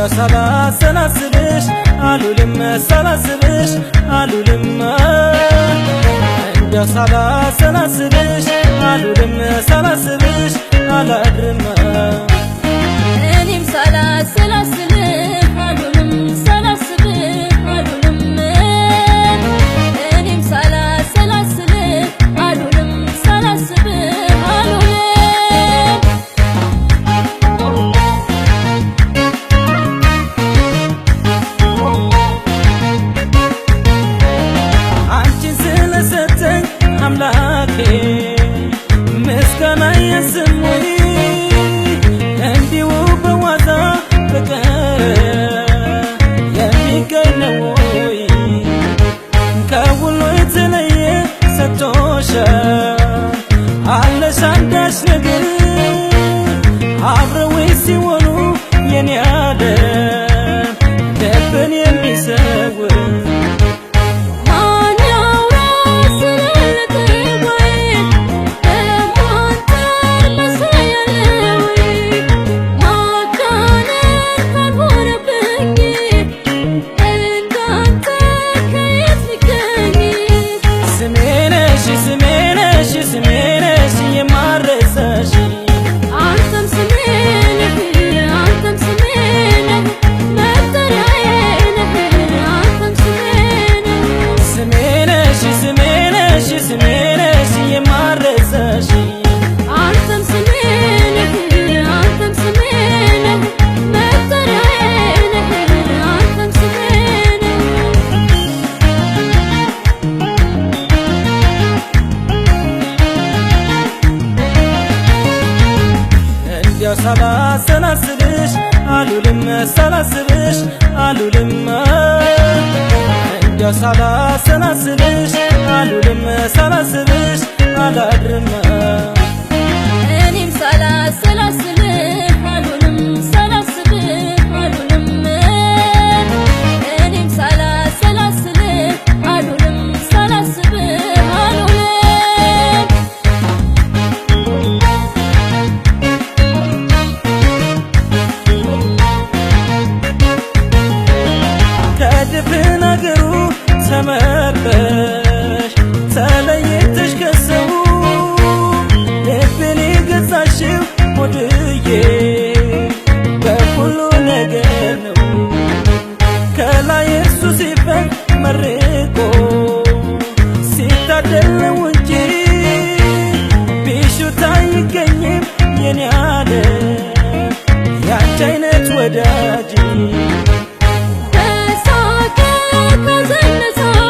እንዲያው ሳላሰላስልሽ አልውልም ሳላስብሽ አልውልም እንዲያው ሳላሰላስልሽ አልውልም ሳላስብሽ አላድርም እኔም ሳላሰላስልህ አልውልም ሳላስብህ አልውልም እኔም ሳላሰላስልህ አልውልም ሳላስብህ አልውልም አንቺን ስለሰጠኝ አምላኬ ምስጋና ይስሙኝ እንዲሁ በዋዛ ፍቅር የሚገኝ ነው ወይ ከሁሉ የተለየ ሰጥቶሻል አለሽ አንዳች ነገር አብረው ሲሆኑ የኔ ዓለም ልብን የሚሰውር ስሜነሽ የማረሳሽ አንተም ስሜ ነህ አንተም ስሜ ነህ መጠሪያዬ ነህ አንተም ስሜ ነህ ስሜነሽ የማረሳሽ አንተም ስሜ ነህ አንተም ስሜ ነህ መጠሪያዬ ነህ አንተም ስሜ እንዲያው ሳላሰላስልሽ አልውልም ሳላስብሽ አልውልም እንዲያው ሳላሰላስልሽ አልውልም ሳላስብሽ አላድርም እኔም ሳላሰላስልህ አልውልም ሳላስብህ አልውልም እኔም ሳላሰላስልህ አልውልም ሳላስብህ አልውልም ከድፍን አገሩ ተመርጠሽ ተለይተሽ ከሰው ልቤን የገዛሽው ሆድዬ በሁሉ ነገር ነው ከላይ እርሱ ሲፈቅድ መርቆ ሲታደለው እንጂ ቢሹት አይገኝም የኔ ዓለም ያንቺ አይነት ወዳጅ ከሳቀ ከዘነሰው